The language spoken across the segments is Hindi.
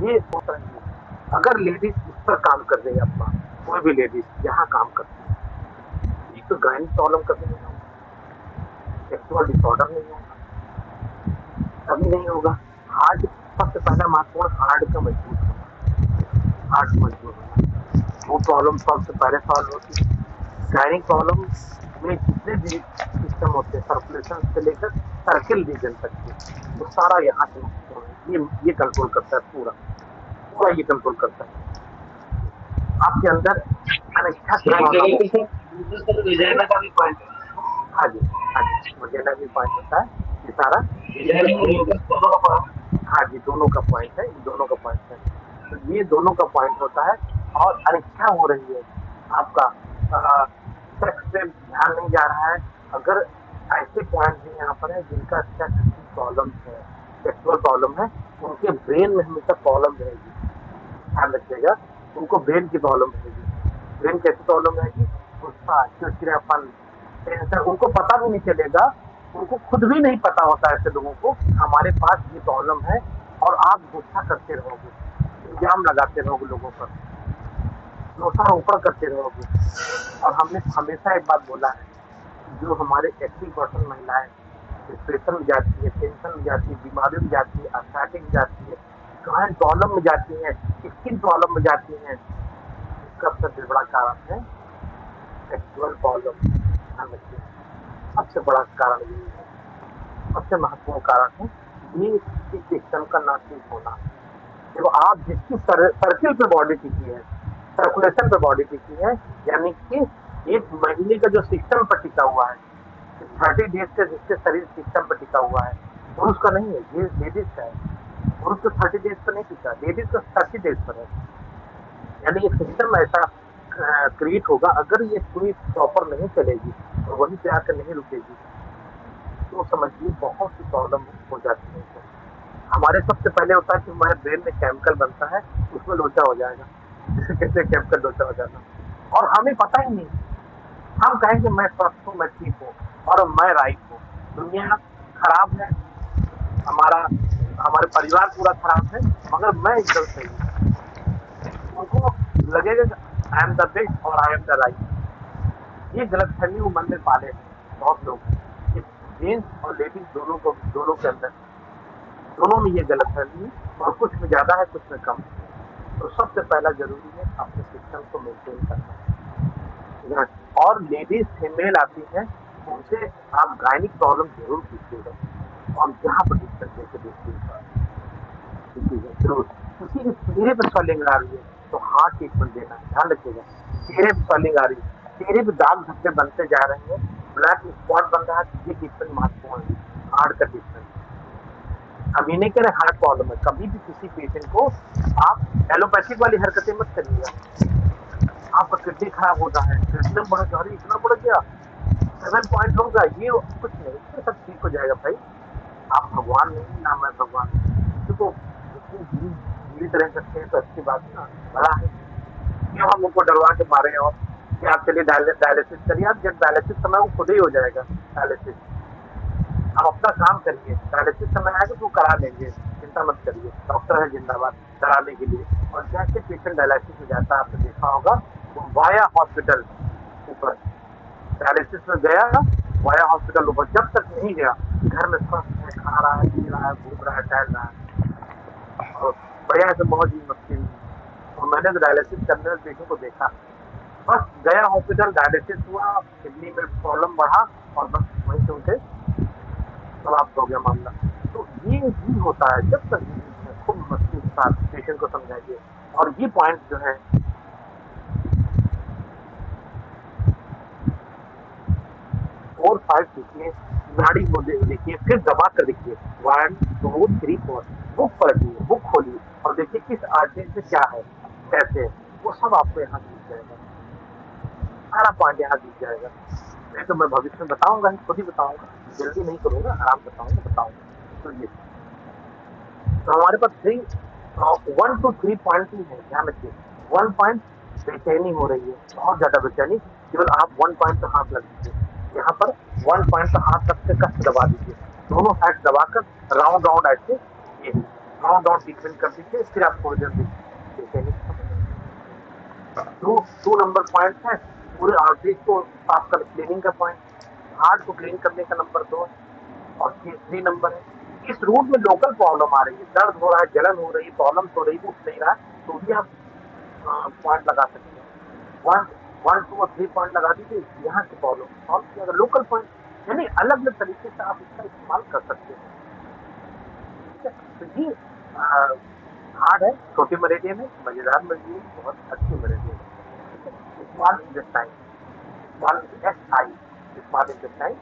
ये सोच रही है। अगर लेडीज इस पर काम कर रही है, अपना कोई भी लेडीज यहाँ काम करती है, एक तो गायनिक प्रॉब्लम कभी नहीं होगा, सेक्सुअल डिसऑर्डर नहीं होगा, कभी नहीं होगा। हार्ट, सबसे पहला महत्वपूर्ण हार्ट का मजबूत होना, हार्ट मजबूत होना, वो प्रॉब्लम सबसे पहले सॉल्व होती है। गायनिक प्रॉब्लम में जितने भी सिस्टम होते हैं, सर्कुलेशन से लेकर सर्किल रीजन तक के, वो सारा यहाँ से महत्वपूर्ण है। ये कंट्रोल करता है, पूरा पूरा ये कंट्रोल करता है आपके अंदर अनिच्छा की एक भावना जगह को। पे सर विजयना का भी पॉइंट है। हाँ जी, हाँ जी, मुझे भी पॉइंट होता है ये सारा। विजयना और लोकस दोनों का पॉइंट। हाँ जी, दोनों का पॉइंट है, दोनों का पॉइंट है। तो ये दोनों का पॉइंट होता है। और अनिच्छा हो रही है आपका, सेक्स पे ध्यान नहीं जा रहा है। अगर ऐसे पॉइंट भी यहाँ पर है जिनका सेक्स की प्रॉब्लम है, सेक्सुअल प्रॉब्लम है, उनके ब्रेन में हमेशा प्रॉब्लम रहेगी, ध्यान रखिएगा। उनको ब्रेन की प्रॉब्लम रहेगी। ब्रेन कैसी प्रॉब्लम रहेगी? गुस्सा, चिड़चिड़ापन, टेंशन, उनको पता भी नहीं चलेगा, उनको खुद भी नहीं पता होता है ऐसे लोगों को हमारे पास ये प्रॉब्लम है। और आप गुस्सा करते रहोगे, इल्जाम लगाते रहोगे लोगों पर, दोषारोपण करते रहोगे। और हमने हमेशा एक बात बोला है, जो हमारे 80% महिलाएं डिप्रेशन में जाती है, टेंशन में जाती है, बीमारियों में जाती है, अस्थैटिक में जाती है, गहन प्रॉब्लम में जाती है, स्किन प्रॉब्लम में जाती है, इसका सबसे बड़ा कारण है सेक्सुअल प्रॉब्लम। ध्यान रखिए, सबसे बड़ा कारण यही है, सबसे महत्वपूर्ण कारण है ये सिस्टम का ना ठीक होना। देखो, आप जिसकी सर्किल पे बॉडी टिकी है, सर्कुलेशन पे बॉडी टिकी है, यानी कि एक महीने का जो सिस्टम पर टिका हुआ है, 30 डेज का जिसके शरीर सिस्टम पर टिका हुआ है, पुरुष का नहीं है, ये लेडीज का है। पुरुष तो 30 डेज पर नहीं टिका, लेडीज का 30 डेज पर है। यानी ये सिस्टम ऐसा क्रिएट होगा। अगर ये पूरी प्रॉपर नहीं चलेगी और वहीं पे आकर नहीं रुकेगी, तो समझिए बहुत सी प्रॉब्लम हो जाती है। हमारे सबसे पहले होता है कि हमारे ब्रेन में केमिकल बनता है, उसमें लोचा हो जाएगा। जैसे कैसे केमिकल लोचा हो जाना, और हमें पता ही नहीं। हम कहेंगे मैं स्वस्थ हूँ, मैं ठीक हूँ और मैं राइट हूँ। दुनिया खराब है, हमारा हमारे परिवार पूरा खराब है, मगर मैं एकदम सही हूँ। उनको लगेगा कि आई एम द बेस्ट और आई एम द राइट। ये गलतफहमी वो मन में पाले हैं बहुत लोग, कि जेंट्स और लेडीज दोनों के अंदर, दोनों में ये गलतफहमी है। और कुछ में ज्यादा है, कुछ में कम है। तो सबसे पहला जरूरी है अपने सिस्टम को मेंटेन करना, ठीक है? और लेडीज फीमेल आती हैं, उनसे आप गायनिक प्रॉब्लम जरूर पूछिएगा, और जहाँ पर दिक्कत लेके देखिएगा, ठीक है? जरूर किसी भी चेहरे पर स्वेलिंग आ रही है तो हार्ट ट्रीटमेंट देना है, ध्यान रखिएगा। चेहरे पर स्वेलिंग आ रही है, चेहरे पे दाग धब्बे बनते जा रहे हैं, ब्लैक स्पॉट बन रहा है, तो ये ट्रीटमेंट महत्वपूर्ण है, हार्ट का ट्रीटमेंट। अब ये नहीं कह रहे हार्ट प्रॉब्लम है, कभी भी किसी पेशेंट को आप एलोपैथिक वाली हरकतें मत करिएगा। आपका किडनी खराब होता है, किडनी बढ़ गया, अरे इतना बढ़ गया, 7 पॉइंट होगा, ये कुछ नहीं, ये सब ठीक हो जाएगा भाई। आप भगवान नहीं, ना मैं भगवान हूँ। देखो, जीवित रह सकते हैं तो अच्छी बात है ना, बड़ा है। क्यों हम उनको डरवा के मारे? और कि आप चलिए डायलिसिस करिए, आप जब डायलिसिस समय वो खुद ही हो जाएगा डायलिसिस। आप अपना काम करिए, डायलिसिस समय आएगा तो करा लेंगे, चिंता मत करिए, डॉक्टर है जिंदाबाद कराने के लिए। और जैसे पेशेंट डायलिसिस में जाता है, आपने देखा होगा, वो वाया हॉस्पिटल ऊपर डायलिसिस में गया, वाया हॉस्पिटल ऊपर, जब तक नहीं गया घर में स्वस्थ है, खा रहा है, पी रहा है, घूम रहा है, टहल रहा है, और बढ़िया से मौज मस्ती में। और मैंने तो डायलिसिस करने वाले पेशेंट को देखा, बस गया हॉस्पिटल, डायलिसिस हुआ, किडनी में प्रॉब्लम बढ़ा, और बस वहीं से उनके समाप्त हो गया मामला। तो ये ही होता है, जब तक खूब मस्ती के साथ पेशेंट को समझाइए। और ये पॉइंट जो है 4 5 सीखिए, गाड़ी को देखिए, फिर दबा कर देखिए, 1 2 3 4, बुक पलटिए, बुक खोलिए, और देखिए किस आर्टिस्ट में क्या है, कैसे है, वो सब आपको यहाँ दिख जाएगा, सारा पॉइंट यहाँ दिख जाएगा। नहीं तो मैं भविष्य में बताऊंगा ही, खुद ही बताऊंगा, जल्दी नहीं करूंगा, आराम से बताऊंगा। तो ये, तो हमारे पास 1 to 3 पॉइंट ही है, ध्यान रखिए। 1 पॉइंट बेचैनी हो रही है, बहुत ज्यादा बेचैनी, केवल आप 1 पॉइंट पे हाथ लग दीजिए, यहाँ पर 1 पॉइंट पे हाथ रख के कष्ट दबा दीजिए, दोनों साइड दबाकर राउंड राउंड ऐसे, ये ड्रॉ डाउन ट्रीटमेंट कर दीजिए, फिर आप थोड़ी देर देखेंगे। टू नंबर पॉइंट है पूरे आर्टरीज को साफ कर क्लीनिंग का पॉइंट, हार्ट को क्लीन करने का नंबर 2 है। और 3 नंबर है इस रूट में लोकल प्रॉब्लम आ रही है, दर्द हो रहा है, जलन हो रही है, प्रॉब्लम हो रही है, उठ नहीं रहा है, तो भी आप पॉइंट लगा सकते हैं। वन वन टू और 3 पॉइंट लगा दीजिए, यहाँ की प्रॉब्लम सॉल्व किया। अगर लोकल पॉइंट यानी अलग अलग तरीके से आप इसका इस्तेमाल कर सकते हैं। ठीक है, तो ये हार्ड है, छोटी मलेरिया में मजेदार मलेरिया, बहुत अच्छी मलेरिया है। Small intestine, small S I, small intestine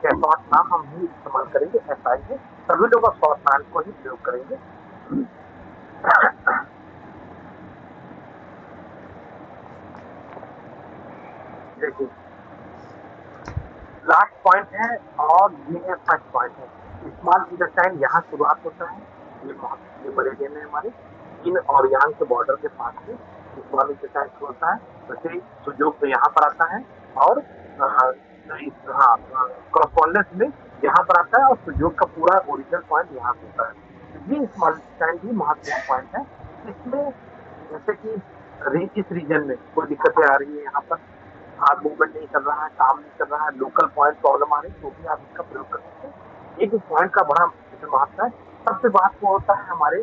के शॉर्ट नाम हम भी इस्तेमाल करेंगे, एस आई है, सभी लोग शॉर्ट नाम को ही प्रयोग करेंगे। देखिए लास्ट पॉइंट है और ये है फर्स्ट पॉइंट है। स्मॉल इंटेस्टाइन यहाँ शुरुआत होता है, ये बड़े दिन है हमारे इन और यांग के बॉर्डर के पास में स्मॉल इंटेस्टाइन शुरू होता है। वैसे सुजोग तो यहाँ पर आता है और हाँ कॉरस्पॉन्डेंस में यहाँ पर आता है और सुजोग का पूरा ओरिजिनल पॉइंट यहाँ पे होता है। ये स्मॉल इंटेस्टाइन भी महत्वपूर्ण पॉइंट है। इसमें जैसे कि इस रीजन में कोई दिक्कतें आ रही है, यहाँ पर हाथ मूवमेंट नहीं कर रहा है, काम नहीं कर रहा है, लोकल पॉइंट प्रॉब्लम आ रही है, तो भी आप इसका प्रयोग कर सकते हैं। एक पॉइंट का बड़ा महत्व है। सबसे बात वो होता है हमारे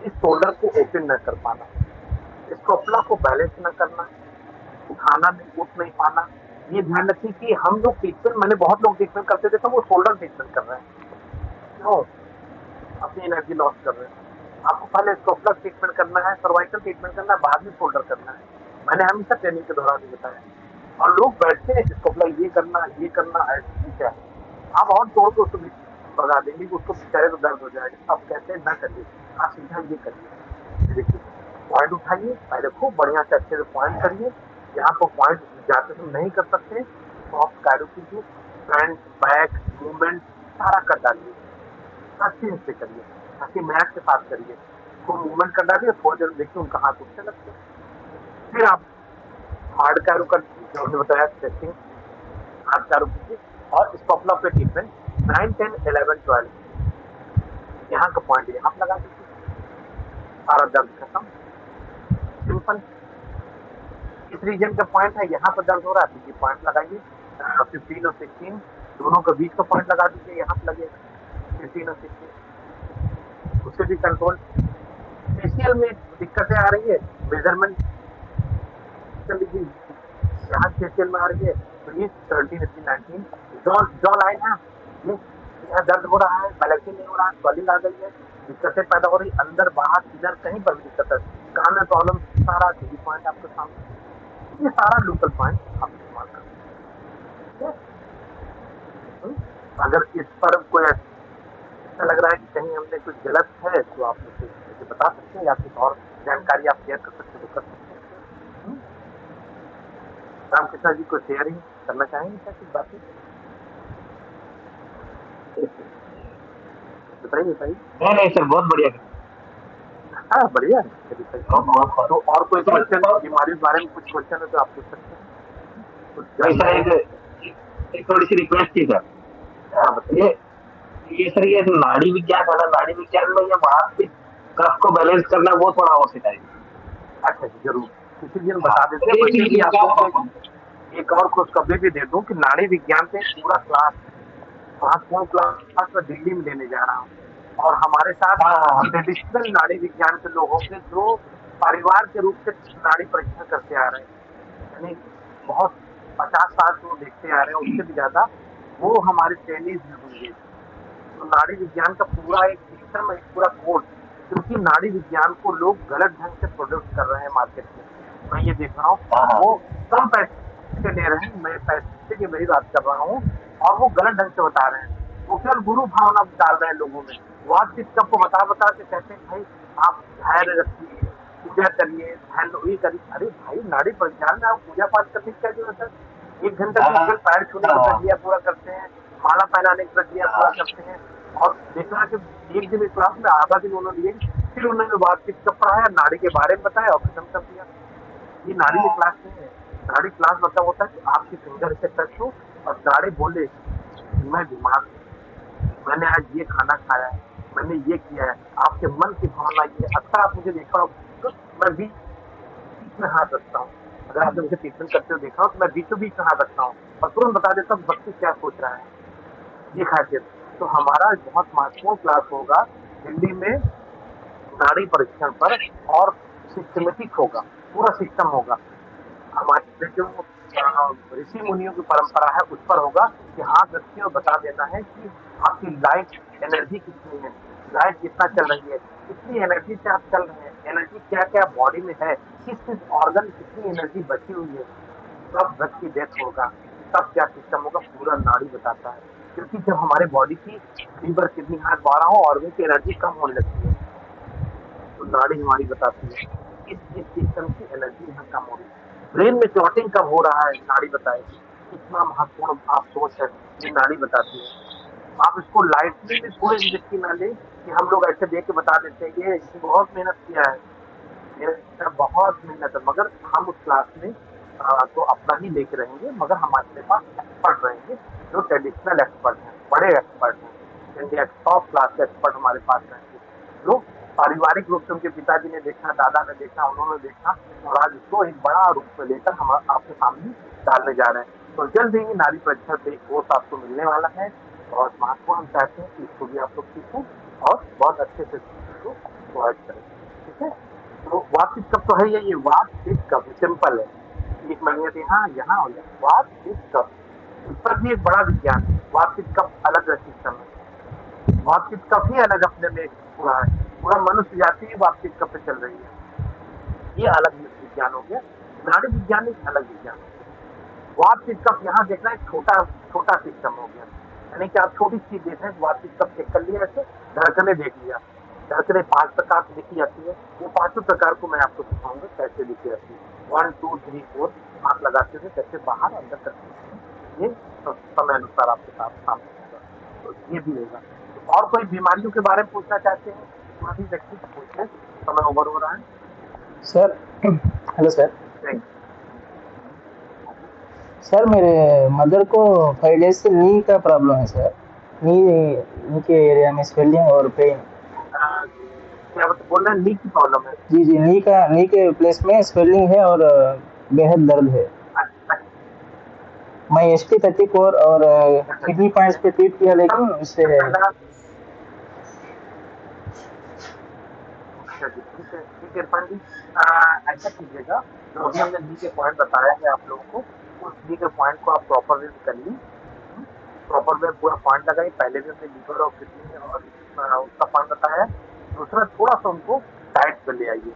इस शोल्डर को ओपन न कर पाना, स्कोपला को बैलेंस न करना, उठाना नहीं, उठ नहीं पाना। ये ध्यान रखिए कि हम लोग ट्रीटमेंट, मैंने बहुत लोग ट्रीटमेंट करते थे तो वो शोल्डर ट्रीटमेंट कर रहे हैं, क्यों? अपनी एनर्जी लॉस कर रहे हैं। आपको पहले स्कोपला ट्रीटमेंट करना है, सर्वाइकल ट्रीटमेंट करना है, बाद में शोल्डर करना है। मैंने हमेशा ट्रेनिंग के दौरान ही बताया। और लोग बैठते हैं स्कोपला ये करना ऐसे क्या है, आप और तोड़ के उसको भगा देंगे कि उसको बेचारे तो दर्द हो जाएगा। आप कहते हैं ना करिए, आप सीधा ये करिए। देखिए पॉइंट उठाइए, पहले खूब बढ़िया से अच्छे से पॉइंट करिए। यहाँ पर पॉइंट जाते समय नहीं कर सकते तो आप कैरो कीजिए, फ्रंट बैक मूवमेंट सारा कर डालिए, अच्छे से करिए, ताकि मैच के साथ करिए। तो मूवमेंट कर डालिए, थोड़ी देर देखिए उनका हाथ उठने लगते हैं। फिर आप हार्ड कैरो कर दीजिए, जो हमने बताया टेस्टिंग, हार्ड कैरो कीजिए। और स्कोपला पे ट्रीटमेंट 9, 10, 11, 12 यहाँ का पॉइंट यहाँ पे लगा दीजिए, सारा दर्द खत्म, सिंपल। इस रीजन का पॉइंट है, यहाँ पर दर्द हो रहा है तो ये पॉइंट लगाइए। 15 और 16 दोनों के बीच का पॉइंट लगा दीजिए, यहाँ पे लगेगा 15 और 16, उससे भी कंट्रोल। फेशियल में दिक्कतें आ रही है, मेजरमेंट कर लीजिए, यहाँ फेशियल में आ रही है तो ये 13, 18, 19 जॉ लाइन है, ये यहाँ दर्द हो रहा है, बैलेंसिंग नहीं हो रहा है, स्वेलिंग आ गई है, दिक्कतें पैदा हो रही, अंदर बाहर इधर कहीं पर भी दिक्कत है, कान में प्रॉब्लम, सारा यही पॉइंट आपके सामने, ये सारा लोकल पॉइंट आप इस्तेमाल कर सकते हैं। अगर इस पर कोई ऐसा लग रहा है कि कहीं हमने कुछ गलत है तो आप मुझे बता सकते हैं, या कुछ और जानकारी आप शेयर कर सकते हो तो कर सकते हैं। रामकृष्णा जी को शेयरिंग करना चाहेंगे क्या कुछ बातें? बताइए बताइए। नहीं नहीं सर, बहुत बढ़िया। हाँ बढ़िया है, चलिए सही। तो और कोई क्वेश्चन बीमारी के बारे में कुछ क्वेश्चन है तो आप पूछ सकते हैं, कुछ नहीं सर, जानकारी। एक थोड़ी सी रिक्वेस्ट थी सर। हाँ बताइए। ये सर, ये नाड़ी विज्ञान है ना, नाड़ी विज्ञान में ये मानसिक कफ को बैलेंस करना वो थोड़ा और सिखाइए। अच्छा जी जरूर, किसी दिन हाँ, बता देते हैं। एक वैसे चीज भी आपको बताओ। एक और खुशखबरी भी दे दूं कि नाड़ी विज्ञान पे पूरा क्लास, 5 क्लास में दिल्ली में लेने जा रहा हूँ। और हमारे साथ हाँ हाँ ट्रेडिशनल नाड़ी विज्ञान के लोग होंगे जो परिवार के रूप से नाड़ी परीक्षा करते आ रहे हैं, यानी बहुत 50 साल से वो देखते आ रहे हैं, उससे भी ज्यादा वो हमारे ट्रेनिंग में होंगे। तो नाड़ी विज्ञान का पूरा एक सिस्टम, एक पूरा कोर्स, क्योंकि नाड़ी विज्ञान को लोग गलत ढंग से प्रोड्यूस कर रहे हैं मार्केट में, मैं ये देख रहा हूँ। हाँ हाँ। वो कम पैसे ले रहे हैं, मैं पैसे की मेरी बात कर रहा हूँ, और वो गलत ढंग से बता रहे हैं। वो केवल गुरु भावना डाल रहे हैं लोगों में, वो आप चीज सबको बता बता के कहते हैं भाई आप धैर्य रखिए, पूजा करिए, ध्यान ये करिए। अरे भाई नाड़ी परिज्ञान में आप पूजा पाठ करने की क्या जरूरत है? 1 घंटा हाँ 2 घंटा पैर छूने की प्रक्रिया पूरा करते हैं, माला पहनाने की प्रक्रिया पूरा करते हैं। और देखा कि एक दिन क्लास में आधा दिन उन्होंने लिए, फिर उन्होंने बातचीत का पढ़ाया, नाड़ी के बारे में बताया और खत्म कर दिया। ये नाड़ी की क्लास नहीं है। नाड़ी क्लास मतलब होता है कि आपकी फिंगर से टच हो और नाड़ी बोले कि मैं बीमार हूँ, मैंने आज ये खाना खाया है, मैंने ये किया है, आपके मन की भावना ये है। अक्सर आप मुझे देखा हो तो मैं बीच में हाथ रखता हूँ। अगर आपने मुझे ट्रीटमेंट करते हुए देखा हो तो मैं बीचों बीच में हाथ रखता हूँ और तुरंत बता देता हूँ व्यक्ति क्या सोच रहा है। ये खासियत। तो हमारा बहुत महत्वपूर्ण क्लास होगा दिल्ली में नाड़ी परीक्षण पर, और सिस्टमेटिक होगा, पूरा सिस्टम होगा। हमारे जो ऋषि मुनियों की परंपरा है उस पर होगा कि हाथ रखिए और बता देना है कि आपकी लाइफ एनर्जी कितनी है, लाइफ कितना चल रही है, कितनी एनर्जी से आप चल रहे हैं, एनर्जी क्या क्या बॉडी में है, किस किस ऑर्गन में कितनी एनर्जी बची हुई है। कब व्यक्ति की डेथ होगा, तब क्या सिस्टम होगा, पूरा नाड़ी बताता है। क्योंकि जब हमारे बॉडी की लीवर किडनी हार्ट बारह हो ऑर्गन की एनर्जी कम होने लगती है, तो नाड़ी हमारी बताती है इस सिस्टम की एनर्जी यहाँ कम हो रही है। ब्रेन में क्लॉटिंग कब हो रहा है, नाड़ी बताएगी। कितना महत्वपूर्ण आप सोच है, ये नाड़ी बताती है। आप इसको लाइटली में कोई भी व्यक्ति ना ले कि हम लोग ऐसे देख के बता देते हैं ये इसने बहुत मेहनत किया है, मेरा बहुत मेहनत है। मगर हम उस क्लास में तो अपना ही लेके रहेंगे, मगर हमारे पास एक्सपर्ट रहेंगे जो ट्रेडिशनल एक्सपर्ट हैं, बड़े एक्सपर्ट हैं, इंडिया के टॉप क्लास के एक्सपर्ट हमारे पास रहेंगे, जो पारिवारिक रूप से उनके पिताजी ने देखा, दादा ने देखा, उन्होंने देखा, और आज उसको एक बड़ा रूप में लेकर हम आपके सामने डालने जा रहे हैं। तो जल्द ही नारी परीक्षा से एक कोर्स आपको मिलने वाला है। बहुत महत्वपूर्ण, हम चाहते हैं कि इसको भी आप लोग सीखें और बहुत अच्छे से इसको प्रोवाइड करें। ठीक है, तो वार्षिक कप तो है ये वार्षिक कप सिंपल है, एक महीने यहाँ यहाँ और यहाँ वार्षिक कप। इस पर भी एक बड़ा विज्ञान है। वार्षिक कप अलग सिस्टम है, वार्षिक कप ही अलग अपने में पूरा है। पूरा मनुष्य जाति ही वार्षिक कप पे चल रही है, ये अलग विज्ञान हो गया। नाड़ी विज्ञान एक अलग विज्ञान हो गया। वार्षिक कप यहाँ देखना एक छोटा छोटा सिस्टम हो गया, यानी कि आप छोटी चीज देख रहे हैं, वार्षिक कप चेक कर लिया, ऐसे धड़कने देख लिया। धड़कने 5 प्रकार से देखी जाती है, वो 5 प्रकार को मैं आपको सिखाऊंगा कैसे देखी जाती है। 1 2 3 4 हाथ लगाते हुए कैसे बाहर अंदर करते हैं, ये समय अनुसार आपके साथ सामने होगा। तो ये भी होगा। तो और कोई बीमारियों के बारे में पूछना चाहते हैं, कोई व्यक्ति पूछे, समय ओवर हो रहा है। Sir hello sir. नहीं। सर मेरे मदर को 5 डेज से नी का प्रॉब्लम है सर। नी के एरिया में स्वेलिंग और पेन। क्या बोल रहे हैं, नी की प्रॉब्लम है? जी जी, नी के प्लेस में स्वेलिंग है और बेहद दर्द है। मैं ST34 और किडनी पॉइंट्स पे ट्रीट किया, लेकिन उससे अच्छा जी, ठीक है, ठीक है इरफान जी। ऐसा कीजिएगा, जो अभी हमने नी के पॉइंट बताया है आप लोगों को, उस नी के पॉइंट को आप प्रॉपर वे करिए, प्रॉपर वे पूरा पॉइंट लगाइए। पहले भी हमने लीवर और किडनी और उसका पॉइंट बताया है। दूसरा, थोड़ा सा उनको डाइट पे ले आइए,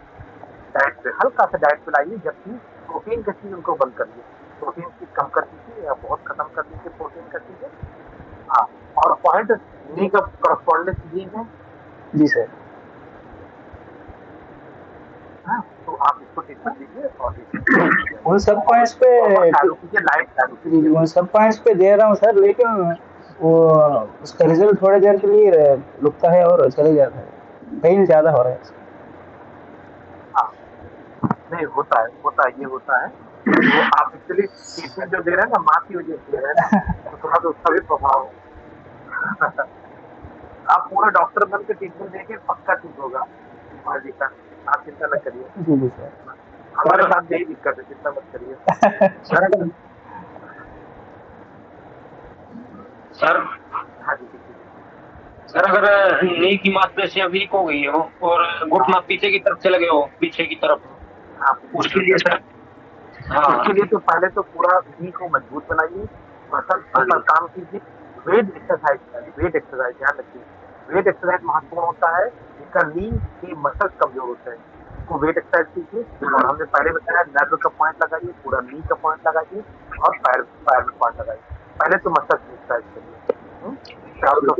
डाइट पे हल्का सा डाइट पे लाइए, जबकि प्रोटीन का चीज उनको बंद करिए, प्रोटीन चीज कम कर दीजिए या बहुत खत्म कर दीजिए प्रोटीन का चीजें। हाँ, और पॉइंट नी का करस्पॉन्डेंस दीजिए। जी सर। हाँ, तो आप इसको ट्रीटमेंट दीजिए और उन सब पॉइंट्स पे लाइट चालू कीजिए। उन सब पॉइंट्स पे दे रहा हूँ सर, लेकिन वो उसका रिजल्ट थोड़ी देर के लिए रुकता है और चले जाता है। पेन ज़्यादा हो रहा है। हाँ, नहीं होता है, ये होता है। तो आप एक्चुअली ट्रीटमेंट जो दे रहे हैं ना, माँ की वजह से दे रहे हैं ना, तो थोड़ा सा उसका भी प्रभाव है। आप पूरा डॉक्टर बन के ट्रीटमेंट देके पक्का ठीक होगा माँ जी का, आप चिंता न करिए। जी जी सर। हमारे साथ यही दिक्कत है, चिंता मत करिए। सर हाँ जी, ठीक है। सर, अगर नी की मांसपेशियां वीक हो गई हो और घुटना पीछे की तरफ चले गए हो, पीछे की तरफ, हाँ, उसके लिए सर? हाँ, उसके लिए तो पहले तो पूरा नी को मजबूत बनाइए, मसल पर काम कीजिए, वेट एक्सरसाइज करिए, वेट एक्सरसाइज ध्यान रखिए। वेट एक्सरसाइज महत्वपूर्ण होता है, इसका नी के मसल्स कमजोर होते हैं, इसको वेट एक्सरसाइज कीजिए। और हमने पहले बताया नर्व का पॉइंट लगाइए, पूरा नी का पॉइंट लगाइए और पैर में पॉइंट लगाइए। पहले तो मसल की एक्सरसाइज करिए। हेलो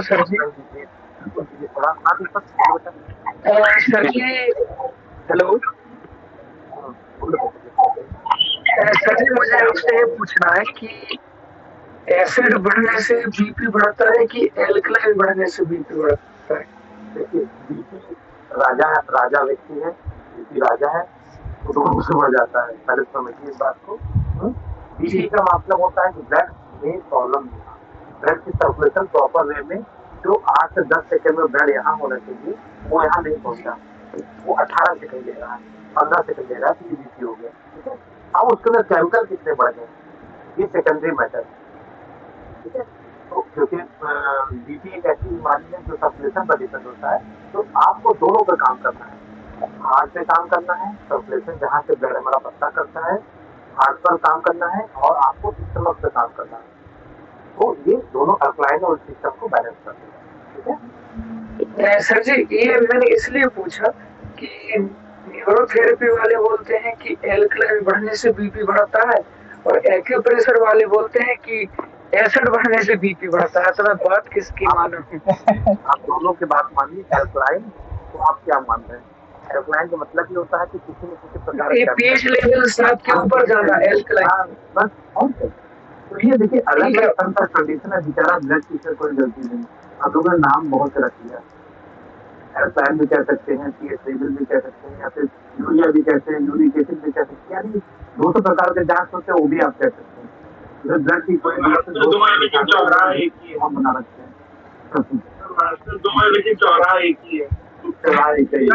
सर जी। थोड़ा हाँ दीपक सर जी, हेलो सर जी, मुझे आपसे ये पूछना है कि एसिड बढ़ने से बीपी बढ़ता है कि एल्कलाइन बढ़ने से बीपी बढ़ता है? देखिए, बीपी राजा व्यक्ति है, बीपी राजा है, तो दोनों से बढ़ जाता है, पहले समझिए इस बात को। बीपी का मतलब होता है कि ब्लड में प्रॉब्लम होना, ब्लड की सर्कुलेशन प्रॉपर वे में जो 8 से 10 सेकंड में ब्लड यहाँ होना चाहिए वो यहाँ नहीं पहुंचा, वो 18 सेकंड ले रहा है, 15 सेकंड ले रहा है, तो ये बीपी हो गया। ठीक है, अब उसके अंदर केमिकल कितने बढ़ गए, ये सेकेंडरी मैटर। ठीक है, तो क्योंकि बीपी एक ऐसी बीमारी है जो सर्कुलेशन पर डिपेंड होता है, तो आपको दोनों पे काम करना है, हार्ट पे काम करना है, सर्कुलेशन जहाँ से ब्लड हमारा पत्ता करता है, हार्ट पर काम करना है, और आपको स्टमक पे काम करना है। तो ये दोनों अल्कलाइन और सिस्टम को बैलेंस करते हैं। ठीक है, सर जी, ये मैंने इसलिए पूछा कि न्यूरोथेरेपी वाले बोलते हैं कि एल्कलाइन बढ़ने से बीपी बढ़ता है, और एक्यूप्रेशर वाले बोलते हैं कि एसिड बढ़ने से बीपी बढ़ता है। तो मैं बात किसकी मानूं? आप दोनों की बात मानिए। एल्कलाइन तो आप क्या मान रहे हैं? एल्कलाइन का मतलब ये होता है कि किसी न किसी प्रकार ये पीएच लेवल 7 के ऊपर जाना एल्कलाइन। बस और क्या? तो ये देखिए अलग अलग तरह का कंडीशन है, बेचारा ब्लड प्रेशर कोई गलती नहीं। आप लोगों ने नाम बहुत से रख लिया, एल्कलाइन भी कह सकते हैं, पीएच लेवल भी कह सकते हैं, या फिर यूरिया भी कहते हैं, यूरिक एसिड भी कह सकते हैं, यानी 200 प्रकार के जांच होते हैं, वो भी आप कह सकते हैं। अगर ब्लड की कोई चौराहा एक ही है, हम बना रखते हैं, लेकिन चौराहा एक ही है। चौराहा एक ही है।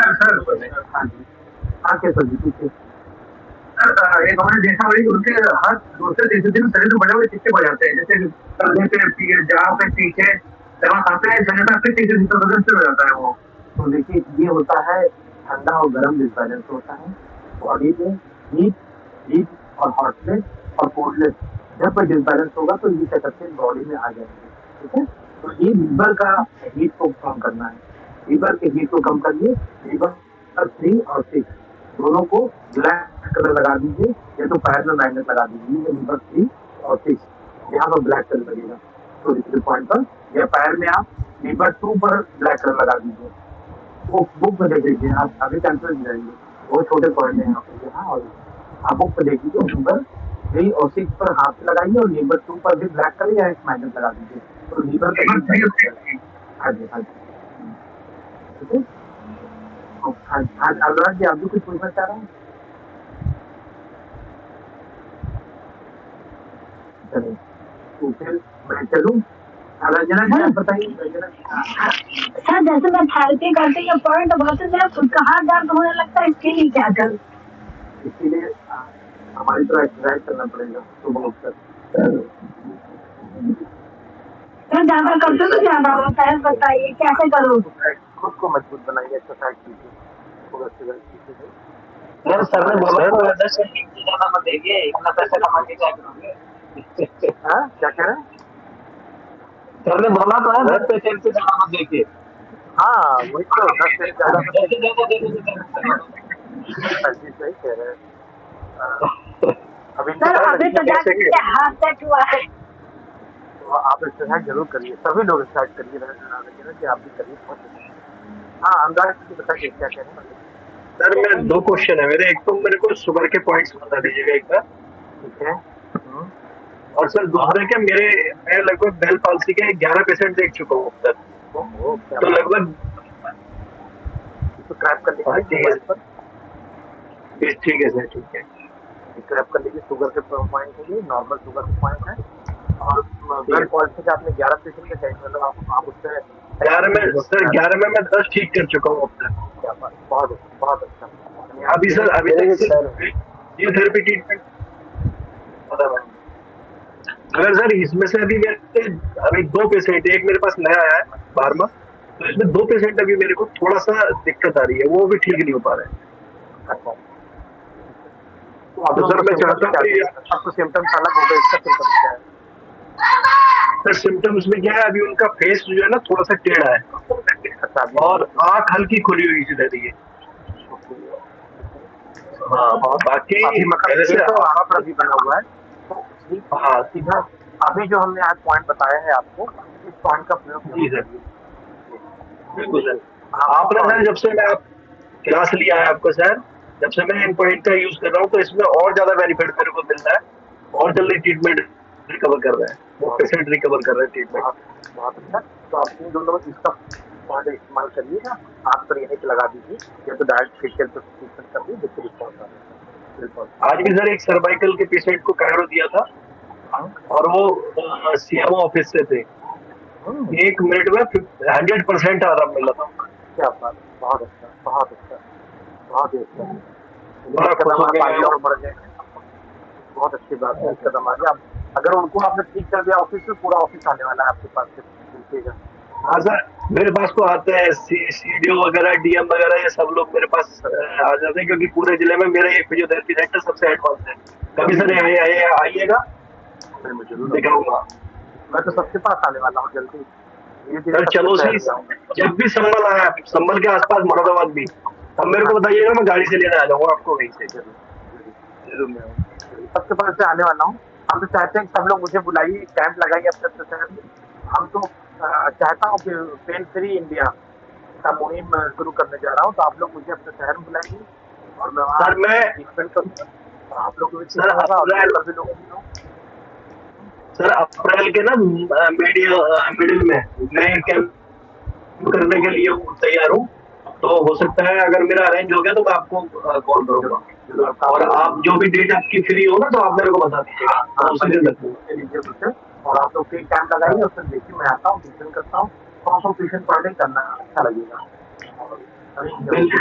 हाँ जी, हाँ कैसा जी पूछिए। एक हमने देखा भाई उनके हर दूसरे तीसरे दिन शरीर में बड़े बड़े टिक्के पड़ जाते हैं, जैसे कंधे पे, जहाँ पे टीके दवा खाते हैं, जगह पे टीके से हो जाता है वो। तो देखिए ये होता है ठंडा और गर्म डिस्बैलेंस होता है बॉडी में, हीट और हॉटनेस और कोल्डनेस जब पर डिस्बैलेंस होगा तो ये क्या करते हैं बॉडी में आ जाएंगे। ठीक है, तो ये लीवर का हीट को कम करना है, लीवर के हीट को कम करिए। लीवर 3 और 6 दोनों को ब्लैक कलर लगा दीजिए, या तो पैर में मैग्नेट लगा दीजिए, लीवर 3 और 6 यहाँ पर ब्लैक कलर लगेगा तो पॉइंट पर, या पैर में आप लीवर 2 पर ब्लैक कलर लगा दीजिए। वो बुक में देख लीजिए, आप अभी कंफ्यूज हो जाएंगे, वो छोटे पॉइंट है यहाँ पे, यहाँ और आप बुक पे देख लीजिए, लीवर 3 और 6 पर हाथ से लगाइए, और लीवर 2 पर भी ब्लैक कलर या एक मैग्नेट लगा दीजिए, तो लीवर का हाँ जी हाँ जी। ठीक है, हाँ अनुराग जी आप भी कुछ पूछना चाह रहे हैं? चलिए तो फिर मैं चलूँ? रंजना जी आप बताइए। रंजना सर जैसे मैं थेरेपी करती हूँ पॉइंट बहुत मेरा खुद का हाथ दर्द होने लगता है, इसके लिए क्या करूँ? इसीलिए हमारी तरह एक्सरसाइज करना पड़ेगा सुबह उठकर। मैं ज्यादा करती हूँ तो ज्यादा होता है, बताइए कैसे करूँ? खुद को मजबूत बनाइए, एक्सरसाइज कीजिए, सुबह सुबह कीजिए। यार सर ने बोला था 10 सेकंड से ज्यादा मत देखिए, इतना पैसा कमा के क्या करोगे? हाँ क्या कह रहे हैं? सर ने बोला तो है 10 पेशेंट से ज्यादा मत देखिए। हाँ वही तो 10 से ज्यादा जैसे जैसे देखो सही कह रहे हैं। अभी सर अभी तो जाके हाथ सेट हुआ है। तो आप एक्सरसाइज जरूर करिए, सभी लोग एक्सरसाइज करिए, रंजना कि आप भी करिए। हाँ अंदाज की बताइए क्या कह रहे हैं? सर मैं 2 क्वेश्चन है मेरे, एक तो मेरे को शुगर के पॉइंट्स बता दीजिएगा एक बार, ठीक है। और सर दूसरे के मैं लगभग बेल पाल्सी के 11 पेशेंट देख चुका हूँ सर, तो लगभग क्रैप कर लीजिए पर, ठीक है सर, ठीक है। क्रैप कर लीजिए, शुगर के पॉइंट है ये, नॉर्मल शुगर के पॉइंट है, और बेल पाल्सी का आपने 11 पेशेंट के टेस्ट मतलब आप उससे 11 में मैं 10 ठीक कर चुका हूँ अब तक। क्या बात, बहुत अच्छा। अभी सर अभी तक ये थेरेपी ट्रीटमेंट अगर सर इसमें से अभी 2 पेशेंट, एक मेरे पास नया आया है 12वां, तो इसमें 2 पेशेंट अभी मेरे को थोड़ा सा दिक्कत आ रही है, वो भी ठीक नहीं हो पा रहे हैं। अच्छा, तो सर मैं चाहता हूँ कि आपको सिम्टम्स अलग हो गए, इसका सिम्टम्स क्या है? सर सिम्टम्स में क्या है, अभी उनका फेस जो है ना थोड़ा सा टेढ़ा है, और आँख हल्की खुली हुई सी रहती है। हाँ बाकी आवा पर भी बना हुआ है, तो हाँ सीधा अभी जो हमने आज पॉइंट बताया है आपको, इस पॉइंट का प्रयोग जी सर, बिल्कुल सर। आपने सर जब से मैं आप क्लास लिया है आपको सर, जब से मैं इन पॉइंट का यूज कर रहा हूँ, तो इसमें और ज्यादा बेनिफिट मेरे को मिल रहा है, और जल्दी ट्रीटमेंट रिकवर कर रहा है, वो पेशेंट रिकवर कर रहा है ट्रीटमेंट। बहुत अच्छा। तो आप इन दोनों में इसका पॉइंट इस्तेमाल करिएगा, हाथ पर यहीं पे लगा दीजिए, या तो डायरेक्ट फेशियल पे ट्रीटमेंट कर दीजिए, जिससे रिस्पॉन्स आ रहा है। आज भी सर एक सर्वाइकल के पेशेंट को कायरो दिया था, और वो सीएमओ ऑफिस से थे, 1 मिनट में 100% आराम मिला था। क्या बात है, बहुत अच्छा, बहुत अच्छा, बहुत ही अच्छा। बड़ा एक खुश कदम हो आप गया आगे मैं। और बढ़ गए हैं, बहुत अच्छी बात है, एक कदम आगे आप। अगर उनको आपने ठीक कर दिया ऑफिस में, पूरा ऑफिस आने वाला है आपके पास से, देखिएगा। हाँ सर, मेरे पास तो आते हैं सीडीओ वगैरह, डीएम वगैरह, ये सब लोग मेरे पास आ जाते हैं, क्योंकि पूरे जिले में मेरा एक फिजियोथेरेपी सेंटर सबसे एडवांस है। कभी सर आइएगा, मैं जरूर आऊंगा। दिखाऊंगा। मैं तो सबके पास आने वाला हूँ जल्दी, धीरे धीरे सर सबके चलो शहर सी, में आऊंगा। जब भी संभल आया, संभल के आसपास मुरादाबाद भी, अब मेरे को बताइएगा, मैं गाड़ी से लेने आ जाऊंगा आपको वहीं से। जरूर जरूर जरूर मैं आऊंगा। सबके पास से आने वाला हूँ। हम तो चाहते हैं कि सब लोग मुझे बुलाइए, कैंप लगाइए अपने अपने शहर में। हम तो चाहता हूँ कि पेन फ्री इंडिया का मुहिम शुरू करने जा रहा हूँ, तो आप लोग मुझे अपने शहर में बुलाइए और मैं वहाँ सर मैं ट्रीटमेंट करूँगा, और आप लोग को भी ठीक सर होगा और अप्रैल लोकल भी लोगों को। सर अप्रैल के ना मिडिल में मैं कैंप करने के लिए तैयार हूँ। तो हो सकता है अगर मेरा अरेंज हो गया तो मैं आपको कॉल जरूर करूंगा। जरूर और आप जो भी डेट आपकी फ्री हो ना, तो आप मेरे को बता दीजिएगा, हाँ, मैं उसी बने दिन रखूंगा। लीजिए लीजिए मुझसे, और आप लोग फ्री कैंप लगाइए, उसमें देखिए मैं आता हूँ, ट्यूशन करता हूँ, 100 ट्यूशन पर डे करना अच्छा लगेगा। और अभी बिल्कुल।